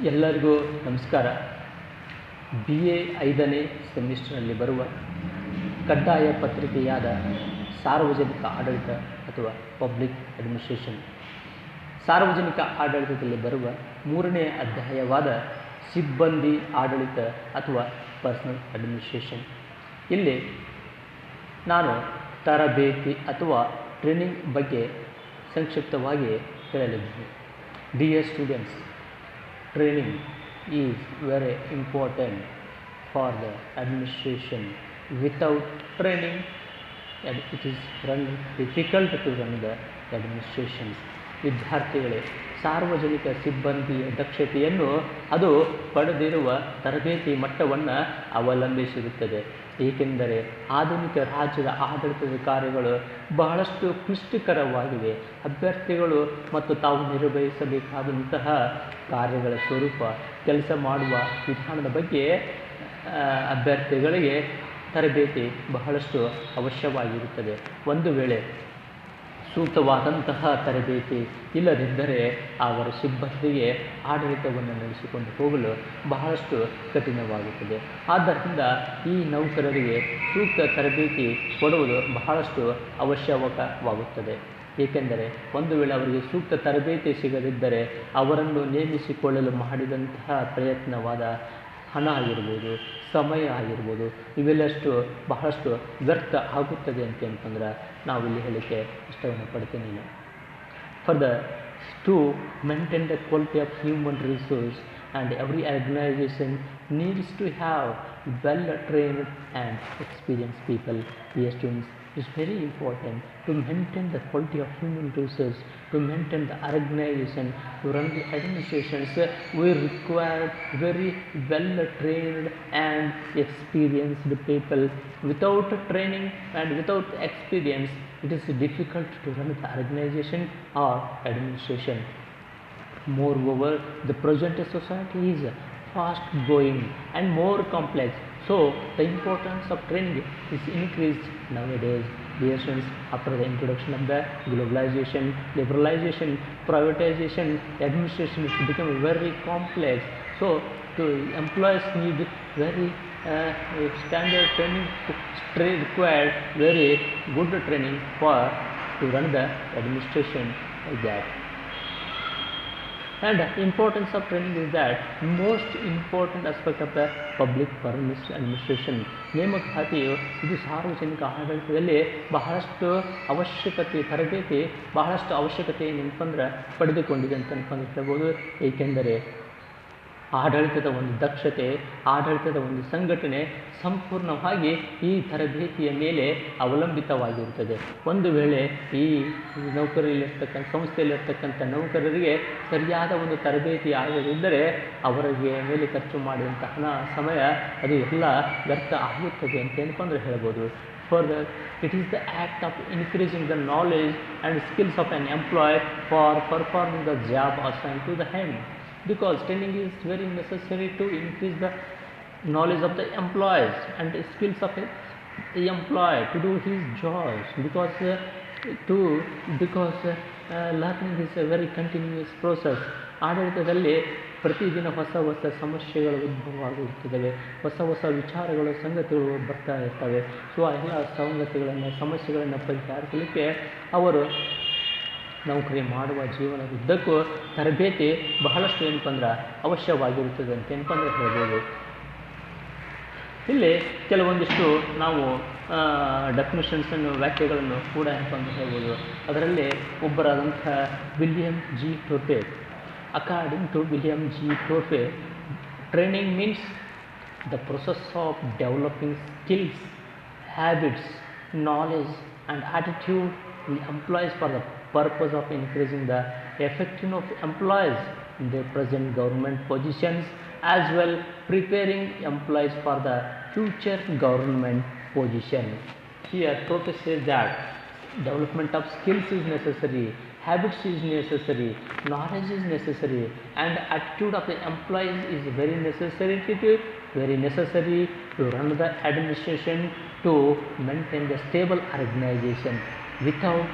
ಎಲ್ಲರಿಗೂ ನಮಸ್ಕಾರ. BA 5ನೇ ಸೆಮಿಸ್ಟರ್ನಲ್ಲಿ ಬರುವ ಕಡ್ಡಾಯ ಪತ್ರಿಕೆಯಾದ ಸಾರ್ವಜನಿಕ ಆಡಳಿತ ಅಥವಾ ಪಬ್ಲಿಕ್ ಅಡ್ಮಿನಿಸ್ಟ್ರೇಷನ್, ಸಾರ್ವಜನಿಕ ಆಡಳಿತದಲ್ಲಿ ಬರುವ 3ನೇ ಅಧ್ಯಾಯವಾದ ಸಿಬ್ಬಂದಿ ಆಡಳಿತ ಅಥವಾ ಪರ್ಸನಲ್ ಅಡ್ಮಿನಿಸ್ಟ್ರೇಷನ್. ಇಲ್ಲಿ ನಾನು ತರಬೇತಿ ಅಥವಾ ಟ್ರೈನಿಂಗ್ ಬಗ್ಗೆ ಸಂಕ್ಷಿಪ್ತವಾಗಿ ಹೇಳಲಿದ್ದೇನೆ. Dear students, training is very important for the administration. Without training, it is difficult to run the administrations. ವಿದ್ಯಾರ್ಥಿಗಳೇ, ಸಾರ್ವಜನಿಕ ಸಿಬ್ಬಂದಿಯ ದಕ್ಷತೆಯನ್ನು ಅದು ಪಡೆದಿರುವ ತರಬೇತಿ ಮಟ್ಟವನ್ನು ಅವಲಂಬಿಸಿರುತ್ತದೆ. ಏಕೆಂದರೆ ಆಧುನಿಕ ರಾಜ್ಯದ ಆಡಳಿತದ ಕಾರ್ಯಗಳು ಬಹಳಷ್ಟು ಕ್ಲಿಷ್ಟಕರವಾಗಿವೆ. ಅಭ್ಯರ್ಥಿಗಳು ಮತ್ತು ತಾವು ನಿರ್ವಹಿಸಬೇಕಾದಂತಹ ಕಾರ್ಯಗಳ ಸ್ವರೂಪ, ಕೆಲಸ ಮಾಡುವ ವಿಧಾನದ ಬಗ್ಗೆ ಅಭ್ಯರ್ಥಿಗಳಿಗೆ ತರಬೇತಿ ಬಹಳಷ್ಟು ಅವಶ್ಯವಾಗಿರುತ್ತದೆ. ಒಂದು ವೇಳೆ ಸೂಕ್ತವಾದಂತಹ ತರಬೇತಿ ಇಲ್ಲದಿದ್ದರೆ ಅವರ ಸಿಬ್ಬಂದಿಗೆ ಆಡಳಿತವನ್ನು ನಡೆಸಿಕೊಂಡು ಹೋಗಲು ಬಹಳಷ್ಟು ಕಠಿಣವಾಗುತ್ತದೆ. ಆದ್ದರಿಂದ ಈ ನೌಕರರಿಗೆ ಸೂಕ್ತ ತರಬೇತಿ ಕೊಡುವುದು ಬಹಳಷ್ಟು ಅವಶ್ಯಕವಾಗುತ್ತದೆ. ಏಕೆಂದರೆ ಒಂದು ವೇಳೆ ಅವರಿಗೆ ಸೂಕ್ತ ತರಬೇತಿ ಸಿಗದಿದ್ದರೆ ಅವರನ್ನು ನೇಮಿಸಿಕೊಳ್ಳಲು ಮಾಡಿದಂತಹ ಪ್ರಯತ್ನವಾದ ಹಣ ಆಗಿರ್ಬೋದು, ಸಮಯ ಆಗಿರ್ಬೋದು, ಇವೆಲ್ಲಷ್ಟು ಬಹಳಷ್ಟು ವ್ಯರ್ಥ ಆಗುತ್ತದೆ ಅಂತಂದ್ರೆ ನಾವಿಲ್ಲಿ ಹೇಳಿಕೆ ಇಷ್ಟವನ್ನು ಪಡ್ತೀನಿ. To maintain the quality of human resource, and every organization needs to have well-trained and experienced people. Dear students, it's very important to maintain the quality of human resources, to maintain the organization, to run the administrations. We require very well-trained and experienced people. Without training and without experience, it is difficult to run the organization or administration. Moreover, the present society is fast growing and more complex, so the importance of training is increased nowadays. Dear students, after the introduction of the globalization, liberalization, privatization, administration has become very complex, so to employees need very standard training, required very good training to run the administration like that. And the importance of training is that most important aspect of the public administration. ನೇಮಕಾತಿಯು ಇದು ಸಾರ್ವಜನಿಕ ಆಡಳಿತದಲ್ಲಿ ಬಹಳಷ್ಟು ಅವಶ್ಯಕತೆ, ತರಬೇತಿ ಬಹಳಷ್ಟು ಅವಶ್ಯಕತೆ ಏನಂತಂದ್ರೆ ಪಡೆದುಕೊಂಡಿದೆ ಅಂತ ಹೇಳ್ಬೋದು. ಏಕೆಂದರೆ ಆಡಳಿತದ ಒಂದು ದಕ್ಷತೆ, ಆಡಳಿತದ ಒಂದು ಸಂಘಟನೆ ಸಂಪೂರ್ಣವಾಗಿ ಈ ತರಬೇತಿಯ ಮೇಲೆ ಅವಲಂಬಿತವಾಗಿರುತ್ತದೆ. ಒಂದು ವೇಳೆ ಈ ನೌಕರಿಯಲ್ಲಿರ್ತಕ್ಕಂಥ ಸಂಸ್ಥೆಯಲ್ಲಿರ್ತಕ್ಕಂಥ ನೌಕರರಿಗೆ ಸರಿಯಾದ ಒಂದು ತರಬೇತಿ ಆಗದಿದ್ದರೆ ಅವರಿಗೆ ಮೇಲೆ ಖರ್ಚು ಮಾಡಿದಂಥ ಹಣ, ಸಮಯ ಅದು ಎಲ್ಲ ವ್ಯರ್ಥ ಆಗುತ್ತದೆ ಅಂತಂದ್ರೆ ಹೇಳ್ಬೋದು. Further, it is the act of increasing the knowledge and skills of an employee for performing the job assigned to the him. Because training is very necessary to increase the knowledge of the employees and the skills of the employee to do his jobs. Because learning is a very continuous process. ಆಡಳಿತದಲ್ಲಿ ಪ್ರತಿದಿನ ಹೊಸ ಹೊಸ ಸಮಸ್ಯೆಗಳು ಉದ್ಭವವಾಗುತ್ತಿದ್ದಾವೆ, ಹೊಸ ಹೊಸ ವಿಚಾರಗಳು, ಸಂಗತಿಗಳು ಬರ್ತಾ ಇರ್ತವೆ. ಸೊ ಆ ಎಲ್ಲ ಸಂಗತಿಗಳನ್ನು, ಸಮಸ್ಯೆಗಳನ್ನು ಪರಿಹರಿಸಲಿಕ್ಕೆ ಅವರು ನೌಕರಿ ಮಾಡುವ ಜೀವನದುದ್ದಕ್ಕೂ ತರಬೇತಿ ಬಹಳಷ್ಟು ಏನಪ್ಪಂದ್ರೆ ಅವಶ್ಯವಾಗಿರುತ್ತದೆ ಅಂತಂದ್ರೆ ಹೇಳ್ಬೋದು. ಇಲ್ಲಿ ಕೆಲವೊಂದಿಷ್ಟು ನಾವು ಡೆಫಿನಿಷನ್ಸನ್ನು, ವ್ಯಾಖ್ಯೆಗಳನ್ನು ಕೂಡ ಏನಪ್ಪಂದ್ರೆ ಹೇಳ್ಬೋದು. ಅದರಲ್ಲಿ ಒಬ್ಬರಾದಂಥ William G Torpey, according to William G Torpey, training means the process of developing skills, habits, knowledge and attitude in employees for the purpose of increasing the effectiveness of employees in their present government positions, as well preparing employees for the future government position. Here Tope says that development of skills is necessary, habits is necessary, knowledge is necessary, and attitude of the employees is very necessary to run the administration, to maintain the stable organization. Without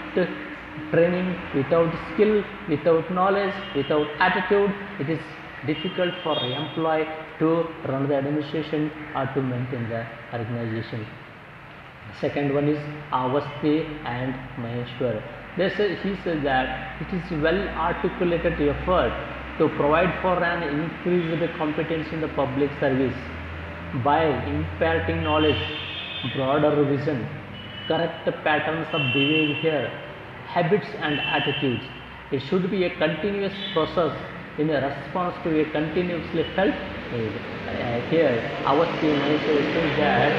training, without skill, without knowledge, without attitude, it is difficult for employee to run the administration or to maintain the organization. Second one is Awasthi and Maheshwar. He says that it is well articulated effort to provide for an increased competence in the public service by imparting knowledge, broader vision, correct patterns of behavior, habits and attitudes. It should be a continuous process in a response to a continuously felt need. Here, Awasthi Maheshwar says that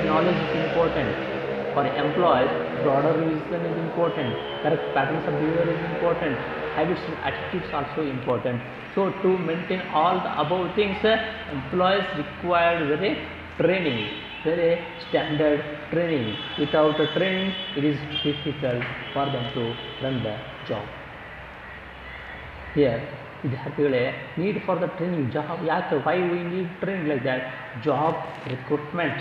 knowledge is important. For employees, broader vision is important, correct patterns of behavior is important, habits and attitudes also important. So to maintain all the above things, employees require very training, very standard training. Without a training, it is difficult for them to run the job. Here, ವಿದ್ಯಾರ್ಥಿಗಳೇ, need for the training, job, ಯಾಕೆ, why we need training like that? Job recruitment,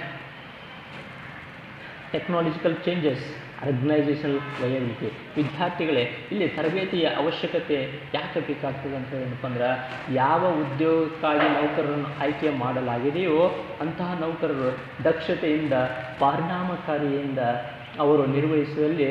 technological changes, organisational viability. ವಿದ್ಯಾರ್ಥಿಗಳೇ, ಇಲ್ಲಿ ತರಬೇತಿಯ ಅವಶ್ಯಕತೆ ಯಾಕೆ ಬೇಕಾಗ್ತದೆ ಅಂತ ಏನಪ್ಪ ಅಂದ್ರೆ, ಯಾವ ಉದ್ಯೋಗಕ್ಕಾಗಿ ನೌಕರರನ್ನು ಆಯ್ಕೆ ಮಾಡಲಾಗಿದೆಯೋ ಅಂತಹ ನೌಕರರು ದಕ್ಷತೆಯಿಂದ, ಪರಿಣಾಮಕಾರಿಯಿಂದ ಅವರು ನಿರ್ವಹಿಸುವಲ್ಲಿ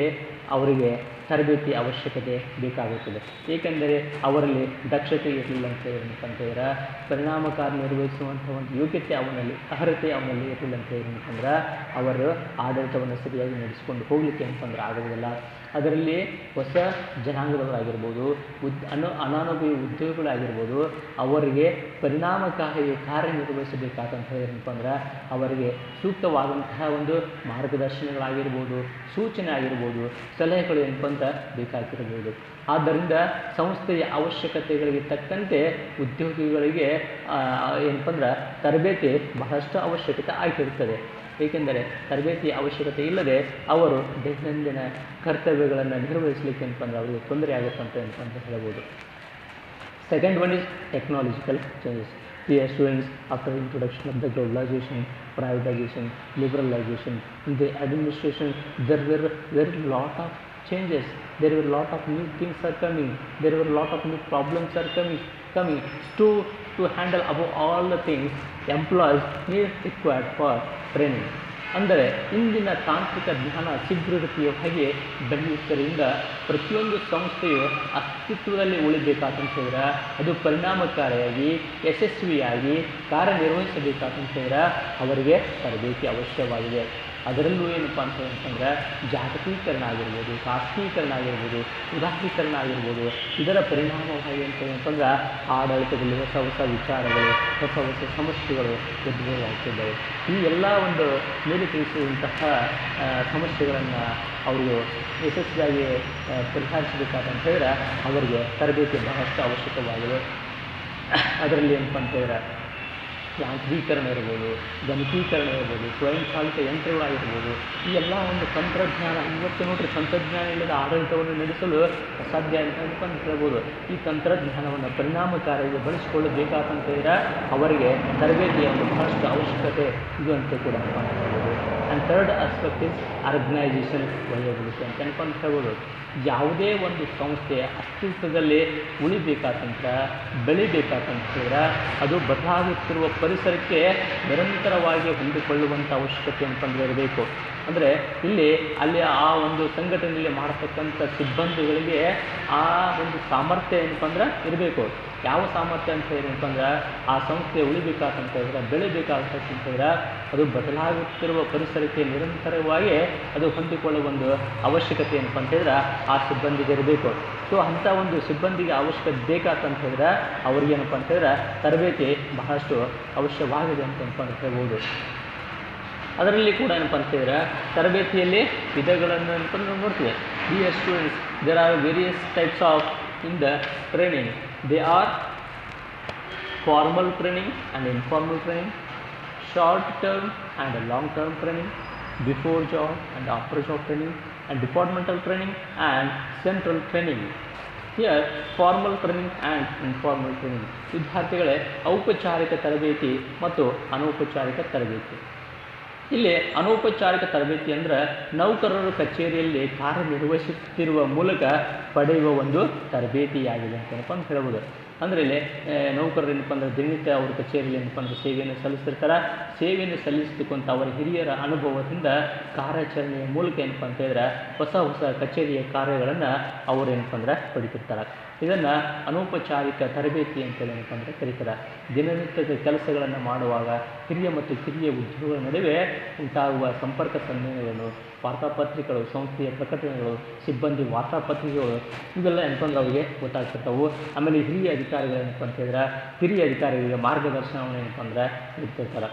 ಅವರಿಗೆ ತರಬೇತಿ ಅವಶ್ಯಕತೆ ಬೇಕಾಗುತ್ತದೆ. ಏಕೆಂದರೆ ಅವರಲ್ಲಿ ದಕ್ಷತೆ ಇರಲಿಲ್ಲ ಅಂತ ಏನಂತಂದ್ರೆ, ಪರಿಣಾಮಕಾರಿ ನಿರ್ವಹಿಸುವಂಥ ಒಂದು ಯೋಗ್ಯತೆ ಅವನಲ್ಲಿ, ಅರ್ಹತೆ ಅವನಲ್ಲಿ ಇರಲಿಲ್ಲ ಅಂತ ಏನಂತಂದ್ರೆ ಅವರು ಆಡಳಿತವನ್ನು ಸರಿಯಾಗಿ ನಡೆಸಿಕೊಂಡು ಹೋಗಲಿಕ್ಕೆ ಅಂತಂದ್ರೆ ಆಗೋದಿಲ್ಲ. ಅದರಲ್ಲಿ ಹೊಸ ಜನಾಂಗದವರಾಗಿರ್ಬೋದು, ಅನಾನುಭವಿ ಉದ್ಯೋಗಿಗಳಾಗಿರ್ಬೋದು, ಅವರಿಗೆ ಪರಿಣಾಮಕಾರಿ ಕಾರ್ಯನಿರ್ವಹಿಸಬೇಕಾದಂಥ ಏನಪ್ಪ ಅಂದ್ರೆ ಅವರಿಗೆ ಸೂಕ್ತವಾದಂತಹ ಒಂದು ಮಾರ್ಗದರ್ಶನಗಳಾಗಿರ್ಬೋದು, ಸೂಚನೆ ಆಗಿರ್ಬೋದು, ಸಲಹೆಗಳು ಏನಪ್ಪ ಅಂತ ಬೇಕಾಗಿರ್ಬೋದು. ಆದ್ದರಿಂದ ಸಂಸ್ಥೆಯ ಅವಶ್ಯಕತೆಗಳಿಗೆ ತಕ್ಕಂತೆ ಉದ್ಯೋಗಿಗಳಿಗೆ ಏನಪ್ಪ ಅಂದ್ರೆ ತರಬೇತಿ ಬಹಳಷ್ಟು ಅವಶ್ಯಕತೆ ಆಗಿರ್ತದೆ. ಏಕೆಂದರೆ ತರಬೇತಿಯ ಅವಶ್ಯಕತೆ ಇಲ್ಲದೆ ಅವರು ದೈನಂದಿನ ಕರ್ತವ್ಯಗಳನ್ನು ನಿರ್ವಹಿಸಲಿಕ್ಕೆ ಏನಪ್ಪ ಅಂದ್ರೆ ಅವರಿಗೆ ತೊಂದರೆ ಆಗುತ್ತಂತ ಏನಪ್ಪ ಅಂತ ಹೇಳ್ಬೋದು. Second one is technological changes. Dear students, after introduction of the globalization, privatization, liberalization, in the administration, there were very lot of changes. There were lot of new things are coming. There were lot of new problems are coming. To handle above all the things, employees need required for training. ಅಂದರೆ ಇಂದಿನ ತಾಂತ್ರಿಕ ಜ್ಞಾನ ಶೀಘ್ರಗತಿಯ ಹಾಗೆ ಬೆಳೆಯುವುದರಿಂದ ಪ್ರತಿಯೊಂದು ಸಂಸ್ಥೆಯು ಅಸ್ತಿತ್ವದಲ್ಲಿ ಉಳಿಬೇಕಾದಂತಂದ್ರೆ, ಅದು ಪರಿಣಾಮಕಾರಿಯಾಗಿ ಯಶಸ್ವಿಯಾಗಿ ಕಾರ್ಯನಿರ್ವಹಿಸಬೇಕಾದಂತಂದ್ರೆ ಅವರಿಗೆ ತರಬೇತಿ ಅವಶ್ಯವಾಗಿದೆ. ಅದರಲ್ಲೂ ಏನಪ್ಪ ಅಂತಂದ್ರೆ ಜಾಗತೀಕರಣ ಆಗಿರ್ಬೋದು, ಖಾಸಗೀಕರಣ ಆಗಿರ್ಬೋದು, ಉದಾರೀಕರಣ ಆಗಿರ್ಬೋದು, ಇದರ ಪರಿಣಾಮವಾಗಿ ಅಂತಂದ್ರೆ ಆಡಳಿತದಲ್ಲಿ ಹೊಸ ಹೊಸ ವಿಚಾರಗಳು, ಹೊಸ ಹೊಸ ಸಮಸ್ಯೆಗಳು ಉದ್ಭವವಾಗ್ತಿದ್ದಾವೆ. ಈ ಎಲ್ಲ ಒಂದು ಮೇಲೆ ತಿಳಿಸುವಂತಹ ಸಮಸ್ಯೆಗಳನ್ನು ಅವರು ಯಶಸ್ವಿಯಾಗಿ ಪರಿಹರಿಸಬೇಕಾದಂತ ಹೇಳಿದ್ರೆ ಅವರಿಗೆ ತರಬೇತಿ ಬಹಳಷ್ಟು ಅವಶ್ಯಕವಾಗಿದೆ. ಅದರಲ್ಲಿ ಏನಪ್ಪ ಅಂತಂದ್ರೆ ಯಾಂತ್ರೀಕರಣ ಇರ್ಬೋದು, ಗಣಕೀಕರಣ ಇರ್ಬೋದು, ಸ್ವಯಂಚಾಲಿತ ಯಂತ್ರಗಳಾಗಿರ್ಬೋದು, ಈ ಎಲ್ಲ ಒಂದು ತಂತ್ರಜ್ಞಾನ. ಇವತ್ತು ನೋಡ್ರಿ, ತಂತ್ರಜ್ಞಾನ ಇಲ್ಲದ ಆಡಳಿತವನ್ನು ನಡೆಸಲು ಅಸಾಧ್ಯ ಅಂತ ಹೇಳ್ಬೋದು. ಈ ತಂತ್ರಜ್ಞಾನವನ್ನು ಪರಿಣಾಮಕಾರಿಯಾಗಿ ಬಳಸಿಕೊಳ್ಳಬೇಕಾದಂತಂದ್ರೆ ಅವರಿಗೆ ತರಬೇತಿಯ ಒಂದು ಬಹಳಷ್ಟು ಅವಶ್ಯಕತೆ ಇದು ಅಂತ ಕೂಡ ಹೇಳ್ಬೋದು. And third aspect is organisation viability ಅಂತ ಹೇಳ್ಬೋದು. ಯಾವುದೇ ಒಂದು ಸಂಸ್ಥೆ ಅಸ್ತಿತ್ವದಲ್ಲಿ ಉಳಿಬೇಕಾತಂದ್ರೆ, ಬೆಳಿಬೇಕಾತಂದ್ರೆ ಅದು ಬದಲಾಗುತ್ತಿರುವ ಪರಿಸರಕ್ಕೆ ನಿರಂತರವಾಗಿ ಹೊಂದಿಕೊಳ್ಳುವಂಥ ಅವಶ್ಯಕತೆ ಅಂತಂದರೆ ಇರಬೇಕು. ಅಂದರೆ ಅಲ್ಲಿ ಆ ಒಂದು ಸಂಘಟನೆಯಲ್ಲಿ ಮಾಡತಕ್ಕಂಥ ಸಿಬ್ಬಂದಿಗಳಿಗೆ ಆ ಒಂದು ಸಾಮರ್ಥ್ಯ ಏನಪ್ಪ ಅಂದ್ರೆ ಇರಬೇಕು. ಯಾವ ಸಾಮರ್ಥ್ಯ ಅಂತ ಏನಪ್ಪ ಅಂದ್ರೆ ಆ ಸಂಸ್ಥೆ ಉಳಿಬೇಕಾತಂತಂದ್ರೆ, ಬೆಳಿಬೇಕಾಗ್ತಂತಂದ್ರೆ ಅದು ಬದಲಾಗುತ್ತಿರುವ ಪರಿಸರಕ್ಕೆ ನಿರಂತರವಾಗಿ ಅದು ಹೊಂದಿಕೊಳ್ಳುವ ಒಂದು ಅವಶ್ಯಕತೆ ಏನಪ್ಪ ಅಂತ ಹೇಳಿದ್ರೆ ಆ ಸಿಬ್ಬಂದಿಗೆ ಇರಬೇಕು. ಸೊ ಅಂಥ ಒಂದು ಸಿಬ್ಬಂದಿಗೆ ಅವಶ್ಯಕತೆ ಬೇಕಾತಂತಂದ್ರೆ ಅವ್ರಿಗೇನಪ್ಪ ಅಂತಂದ್ರೆ ತರಬೇತಿ ಬಹಳಷ್ಟು ಅವಶ್ಯವಾಗಿದೆ ಅಂತ ಹೇಳ್ಬೋದು. ಅದರಲ್ಲಿ ಕೂಡ ಏನಪ್ಪ ಅಂತಂದ್ರೆ ತರಬೇತಿಯಲ್ಲಿ ವಿಧಗಳನ್ನು ಅಂತಂದು ನೋಡ್ತೀವಿ. Dear students, there are various types of in the training. They are formal training and informal training, short term and long term training, before job and after job training, and departmental training and central training. Here formal training and informal training. ವಿದ್ಯಾರ್ಥಿಗಳೇ, ಔಪಚಾರಿಕ ತರಬೇತಿ ಮತ್ತು ಅನೌಪಚಾರಿಕ ತರಬೇತಿ. ಇಲ್ಲಿ ಅನೌಪಚಾರಿಕ ತರಬೇತಿ ಅಂದರೆ ನೌಕರರು ಕಚೇರಿಯಲ್ಲಿ ಕಾರ್ಯನಿರ್ವಹಿಸುತ್ತಿರುವ ಮೂಲಕ ಪಡೆಯುವ ಒಂದು ತರಬೇತಿಯಾಗಿದೆ ಅಂತ ಹೇಳ್ಬೋದು. ಅಂದರೆ ಇಲ್ಲಿ ನೌಕರರು ಏನಪ್ಪ ಅಂದರೆ ದಿನನಿತ್ಯ ಅವ್ರ ಕಚೇರಿಯಲ್ಲಿ ಏನಪ್ಪ ಅಂದರೆ ಸೇವೆಯನ್ನು ಸಲ್ಲಿಸ್ತಿರ್ತಾರೆ. ಸೇವೆಯನ್ನು ಸಲ್ಲಿಸತಕ್ಕಂಥ ಅವರ ಹಿರಿಯರ ಅನುಭವದಿಂದ ಕಾರ್ಯಾಚರಣೆಯ ಮೂಲಕ ಏನಪ್ಪ ಅಂತ ಹೇಳಿದ್ರೆ ಹೊಸ ಹೊಸ ಕಚೇರಿಯ ಕಾರ್ಯಗಳನ್ನು ಅವರು ಏನಪ್ಪ ಅಂದರೆ ಪಡಿತಿರ್ತಾರೆ. ಇದನ್ನು ಅನೌಪಚಾರಿಕ ತರಬೇತಿ ಅಂತೇಳಿ ಏನಪ್ಪ ಅಂದರೆ ಕರೀತಾರೆ. ದಿನನಿತ್ಯದ ಕೆಲಸಗಳನ್ನು ಮಾಡುವಾಗ ಹಿರಿಯ ಮತ್ತು ಕಿರಿಯ ಉದ್ಯೋಗಗಳ ನಡುವೆ ಉಂಟಾಗುವ ಸಂಪರ್ಕ ಸಮ್ಮೇಳನಗಳು, ವಾರ್ತಾಪತ್ರಿಕೆಗಳು, ಸಂಸ್ಥೆಯ ಪ್ರಕಟಣೆಗಳು, ಸಿಬ್ಬಂದಿ ವಾರ್ತಾಪತ್ರಿಕೆಗಳು ಇವೆಲ್ಲ ಏನಪ್ಪ ಅಂದ್ರೆ ಅವರಿಗೆ ಗೊತ್ತಾಗ್ತಿರ್ತಾವೆ. ಆಮೇಲೆ ಹಿರಿಯ ಅಧಿಕಾರಿಗಳು ಏನಪ್ಪ ಅಂತ ಹೇಳಿದ್ರೆ ಹಿರಿಯ ಅಧಿಕಾರಿಗಳಿಗೆ ಮಾರ್ಗದರ್ಶನವನ್ನು ಏನಪ್ಪ ಅಂದ್ರೆ ಇಡ್ತಿರ್ತಾರೆ.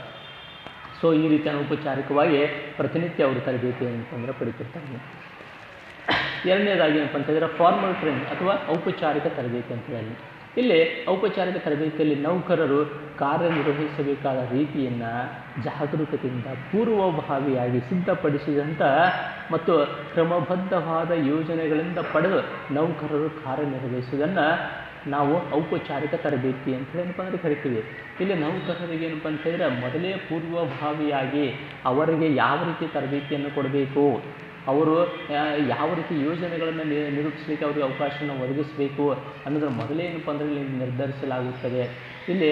ಸೊ ಈ ರೀತಿ ಅನೌಪಚಾರಿಕವಾಗಿ ಪ್ರತಿನಿತ್ಯ ಅವರು ತರಬೇತಿ ಏನಪ್ಪ ಅಂದ್ರೆ ಪಡಿತಿರ್ತಾರೆ. ಎರಡನೇದಾಗಿ ಏನಪ್ಪ ಅಂತ ಹೇಳಿದ್ರೆ ಫಾರ್ಮಲ್ ಟ್ರೈನಿಂಗ್ ಅಥವಾ ಔಪಚಾರಿಕ ತರಬೇತಿ ಅಂತ ಹೇಳಿ. ಇಲ್ಲಿ ಔಪಚಾರಿಕ ತರಬೇತಿಯಲ್ಲಿ ನೌಕರರು ಕಾರ್ಯನಿರ್ವಹಿಸಬೇಕಾದ ರೀತಿಯನ್ನು ಜಾಗರೂಕತೆಯಿಂದ ಪೂರ್ವಭಾವಿಯಾಗಿ ಸಿದ್ಧಪಡಿಸಿದಂಥ ಮತ್ತು ಕ್ರಮಬದ್ಧವಾದ ಯೋಜನೆಗಳಿಂದ ಪಡೆದು ನೌಕರರು ಕಾರ್ಯನಿರ್ವಹಿಸುವುದನ್ನು ನಾವು ಔಪಚಾರಿಕ ತರಬೇತಿ ಅಂತ ಏನಪ್ಪ ಅಂದರೆ ಕರಿತೀವಿ. ಇಲ್ಲಿ ನೌಕರರಿಗೆ ಏನಪ್ಪ ಅಂತ ಹೇಳಿದ್ರೆ ಮೊದಲೇ ಪೂರ್ವಭಾವಿಯಾಗಿ ಅವರಿಗೆ ಯಾವ ರೀತಿ ತರಬೇತಿಯನ್ನು ಕೊಡಬೇಕು, ಅವರು ಯಾವ ರೀತಿ ಯೋಜನೆಗಳನ್ನು ನಿರೂಪಿಸಲಿಕ್ಕೆ ಅವರಿಗೆ ಅವಕಾಶವನ್ನು ಒದಗಿಸಬೇಕು ಅನ್ನೋದ್ರ ಮೊದಲೇ ಏನಪ್ಪ ಅಂದರೆ ಇಲ್ಲಿ ನಿರ್ಧರಿಸಲಾಗುತ್ತದೆ. ಇಲ್ಲಿ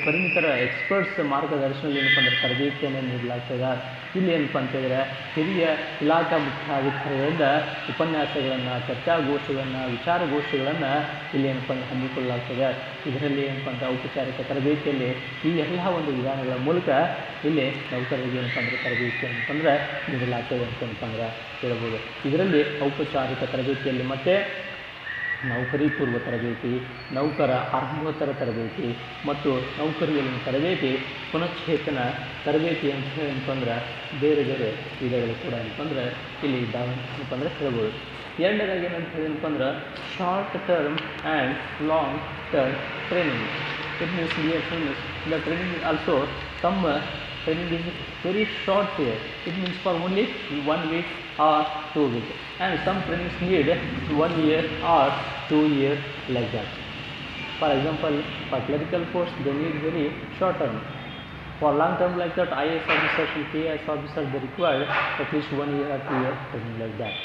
ಪರಿಣಿತರ ಎಕ್ಸ್ಪರ್ಟ್ಸ್ ಮಾರ್ಗದರ್ಶನದಲ್ಲಿ ಏನಪ್ಪ ಅಂದರೆ ತರಬೇತಿಯನ್ನು ನೀಡಲಾಗ್ತದೆ. ಇಲ್ಲಿ ಏನಪ್ಪ ಅಂತೇಳಿದ್ರೆ ಹಿರಿಯ ಇಲಾಖಾ ಮುಖ್ಯಾಧಿಕಾರಿಗಳಿಂದ ಉಪನ್ಯಾಸಗಳನ್ನು, ಚರ್ಚಾಗೋಷ್ಠಿಗಳನ್ನು, ವಿಚಾರಗೋಷ್ಠಿಗಳನ್ನು ಇಲ್ಲಿ ಏನಪ್ಪ ಅಂದರೆ ಹಮ್ಮಿಕೊಳ್ಳಲಾಗ್ತದೆ. ಇದರಲ್ಲಿ ಏನಪ್ಪ ಅಂದರೆ ಔಪಚಾರಿಕ ತರಬೇತಿಯಲ್ಲಿ ಈ ಎಲ್ಲ ಒಂದು ವಿಧಾನಗಳ ಮೂಲಕ ಇಲ್ಲಿ ನೌಕರರಿಗೆ ಏನಪ್ಪ ಅಂದರೆ ತರಬೇತಿ ಏನಪ್ಪ ಅಂದರೆ ನೀಡಲಾಗ್ತದೆ ಅಂತಂತ ಅಂದ್ರೆ ಹೇಳ್ಬೋದು. ಇದರಲ್ಲಿ ಔಪಚಾರಿಕ ತರಬೇತಿಯಲ್ಲಿ ಮತ್ತು ನೌಕರಿ ಪೂರ್ವ ತರಬೇತಿ, ನೌಕರ ಆರಂಭೋತ್ತರ ತರಬೇತಿ ಮತ್ತು ನೌಕರಿಯಲ್ಲಿನ ತರಬೇತಿ, ಪುನಶ್ಚೇತನ ತರಬೇತಿ ಅಂತ ಏನಪ್ಪ ಅಂದ್ರೆ ಬೇರೆ ಬೇರೆ ವಿಧಗಳು ಕೂಡ ಏನಪ್ಪ ಅಂದ್ರೆ ಇಲ್ಲಿ ಇದ್ದಾವೆ ಏನಪ್ಪ ಅಂದರೆ ಹೇಳ್ಬೋದು. ಎರಡನೇದಾಗಿ ಏನಂತ ಏನಪ್ಪ ಅಂದ್ರೆ short term and long term training. It means the training is also some training is very short period. It means for only 1 week or 2 weeks, and some trainings need 1 year or 2 years like that. For example, for clerical post they need very short term. For long term like that, IAS officers and KIS officers they require at least 1 year or 2 years training like that.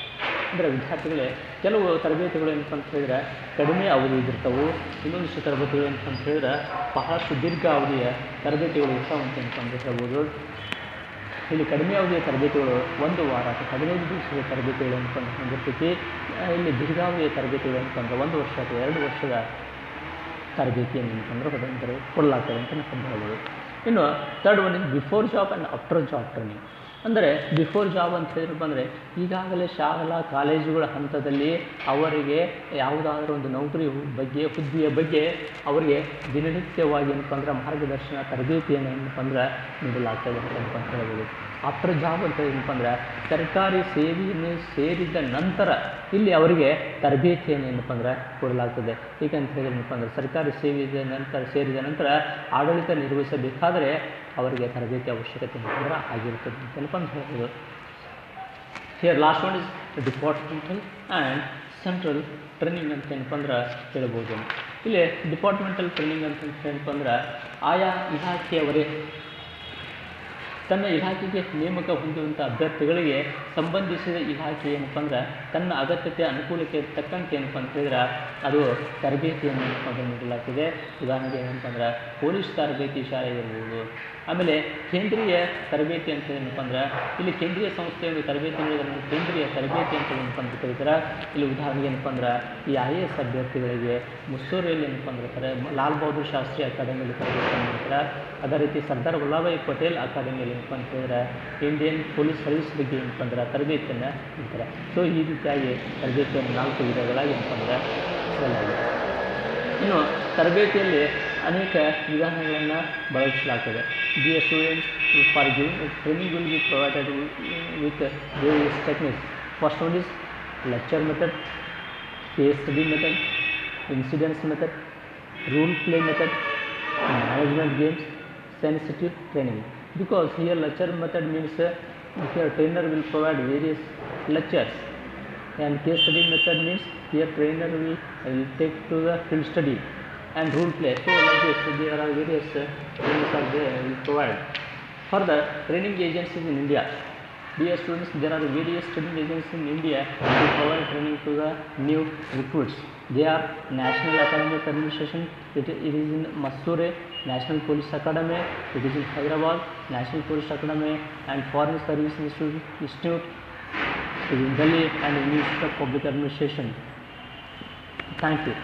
ಅಂದರೆ ವಿದ್ಯಾರ್ಥಿಗಳೇ ಕೆಲವು ತರಬೇತಿಗಳು ಏನಪ್ಪ ಅಂತ ಹೇಳಿದ್ರೆ ಕಡಿಮೆ ಅವಧಿ ಇದ್ದಿರ್ತವೆ, ಇನ್ನೊಂದಿಷ್ಟು ತರಬೇತಿಗಳು ಏನಪ್ಪ ಅಂತ ಹೇಳಿದ್ರೆ ಬಹಳಷ್ಟು ದೀರ್ಘ ಅವಧಿಯ ತರಬೇತಿಗಳು ಇರ್ತಾವಂತ ಏನಪ್ಪ ಅಂತ ಹೇಳ್ಬೋದು. ಇಲ್ಲಿ ಕಡಿಮೆ ಅವಧಿಯ ತರಬೇತಿಗಳು 1 ವಾರ ಅಥವಾ 15 ದಿವಸದ ತರಬೇತಿಗಳು ಏನಪ್ಪ ಅಂತ ಹೊಂದಿರ್ತೈತಿ. ಇಲ್ಲಿ ದೀರ್ಘಾವಧಿಯ ತರಬೇತಿಗಳು ಏನಪ್ಪ ಅಂದ್ರೆ 1 ವರ್ಷ ಅಥವಾ 2 ವರ್ಷದ ತರಬೇತಿಯನ್ನು ಏನಪ್ಪ ಅಂದ್ರೆ ಕೊಡಲಾಗ್ತದೆ ಅಂತ ಹೇಳ್ಬೋದು. ಇನ್ನು third one is before job and after job training. ಅಂದರೆ ಬಿಫೋರ್ ಜಾಬ್ ಅಂತ ಹೇಳಿದ್ರಪ್ಪ ಅಂದರೆ ಈಗಾಗಲೇ ಶಾಲಾ ಕಾಲೇಜುಗಳ ಹಂತದಲ್ಲಿ ಅವರಿಗೆ ಯಾವುದಾದ್ರೂ ಒಂದು ನೌಕರಿ ಬಗ್ಗೆ ಹುದ್ದೆಯ ಬಗ್ಗೆ ಅವರಿಗೆ ದಿನನಿತ್ಯವಾಗಿ ಏನಪ್ಪ ಅಂದ್ರೆ ಮಾರ್ಗದರ್ಶನ ತರಬೇತಿಯನ್ನು ಏನಪ್ಪ ಅಂದ್ರೆ ನೀಡಲಾಗ್ತದೆ ಏನಪ್ಪ ಅಂತ ಹೇಳ್ಬೋದು. ಆಫ್ಟರ್ ಜಾಬ್ ಅಂತ ಏನಪ್ಪ ಅಂದ್ರೆ ಸರ್ಕಾರಿ ಸೇವೆಯನ್ನು ಸೇರಿದ ನಂತರ ಇಲ್ಲಿ ಅವರಿಗೆ ತರಬೇತಿಯನ್ನು ಏನಪ್ಪ ಅಂದ್ರೆ ಕೊಡಲಾಗ್ತದೆ. ಏಕೆಂತ ಹೇಳಿದ್ರೆ ಏನಪ್ಪ ಅಂದ್ರೆ ಸರ್ಕಾರಿ ಸೇರಿದ ನಂತರ ಆಡಳಿತ ನಿರ್ವಹಿಸಬೇಕಾದರೆ ಅವರಿಗೆ ತರಬೇತಿ ಅವಶ್ಯಕತೆ ಏನಪ್ಪ ಆಗಿರ್ತದೆ ಅಂತೇನಪ್ಪ ಅಂತ ಹೇಳ್ಬೋದು. Here last one is departmental and central training ಅಂತ ಏನಪ್ಪ ಅಂದ್ರೆ ಹೇಳ್ಬೋದು. ಇಲ್ಲಿ ಡಿಪಾರ್ಟ್ಮೆಂಟಲ್ ಟ್ರೈನಿಂಗ್ ಅಂತ ಏನಪ್ಪ ಅಂದ್ರೆ ಆಯಾ ಇಲಾಖೆಯವರೇ ತನ್ನ ಇಲಾಖೆಗೆ ನೇಮಕ ಹೊಂದುವಂಥ ಅಭ್ಯರ್ಥಿಗಳಿಗೆ ಸಂಬಂಧಿಸಿದ ಇಲಾಖೆ ಏನಪ್ಪ ಅಂದ್ರೆ ತನ್ನ ಅಗತ್ಯತೆ ಅನುಕೂಲಕ್ಕೆ ತಕ್ಕಂತೆ ಏನಪ್ಪ ಅಂತ ಹೇಳಿದ್ರೆ ಅದು ತರಬೇತಿಯನ್ನು ಏನಪ್ಪ ಅಂದ್ರೆ ನೀಡಲಾಗ್ತದೆ. ಉದಾಹರಣೆಗೆ ಏನಪ್ಪ ಅಂದ್ರೆ ಪೊಲೀಸ್ ತರಬೇತಿ ಶಾಲೆ ಇರ್ಬೋದು. ಆಮೇಲೆ ಕೇಂದ್ರೀಯ ತರಬೇತಿ ಅಂತ ಏನಪ್ಪ ಅಂದ್ರೆ ಇಲ್ಲಿ ಕೇಂದ್ರೀಯ ಸಂಸ್ಥೆಯನ್ನು ತರಬೇತಿ ನೀಡಿದ ಕೇಂದ್ರೀಯ ತರಬೇತಿ ಅಂತ ಏನಪ್ಪ ಅಂತ ಕರೀತಾರೆ. ಇಲ್ಲಿ ಉದಾಹರಣೆಗೆ ಏನಪ್ಪ ಅಂದ್ರೆ ಈ IAS ಅಭ್ಯರ್ಥಿಗಳಿಗೆ ಮುಸ್ಸೂರಿಯಲ್ಲಿ ಏನಪ್ಪ ಅಂದ್ರೆ ಲಾಲ್ ಬಹದ್ದೂರ್ ಶಾಸ್ತ್ರಿ ಅಕಾಡೆಮಿಯಲ್ಲಿ ತರಬೇತಿಯನ್ನು ನೀಡ್ತಾರೆ. ಅದೇ ರೀತಿ ಸರ್ದಾರ್ ವಲ್ಲಭಾಯ್ ಪಟೇಲ್ ಅಕಾಡೆಮಿಯಲ್ಲಿ ಏನಪ್ಪ ಅಂತ ಹೇಳಿದ್ರೆ ಇಂಡಿಯನ್ ಪೊಲೀಸ್ ಸರ್ವಿಸ್ ಬಗ್ಗೆ ಏನಪ್ಪ ಅಂದ್ರೆ ತರಬೇತಿಯನ್ನು ನೀಡ್ತಾರೆ. ಸೊ ಈ ರೀತಿಯಾಗಿ ತರಬೇತಿಯನ್ನು 4 ವಿಧಗಳಾಗಿ ಏನಪ್ಪ ಅಂದ್ರೆ ಹೇಳಲಾಗಿದೆ. ಇನ್ನು ತರಬೇತಿಯಲ್ಲಿ ಅನೇಕ ವಿಧಾನಗಳನ್ನು ಬಳಸಲಾಗ್ತದೆ. The students for giving training will be provided with various techniques. First one is lecture method, case study method, incidence method, rule play method, management games, sensitive training. Because here lecture method means here trainer will provide various lectures, and case study method means here trainer will take to the field study, and role play. So like this there are various trainings are there will provide. For the training agencies in India, Dear students, there are various training agencies in India to provide training to the new recruits. They are National Academy of Administration, it is in Mysore, National Police Academy, it is in Hyderabad, National Police Academy, and Foreign Service Institute, it is in Delhi, and Institute of Public Administration. Thank you.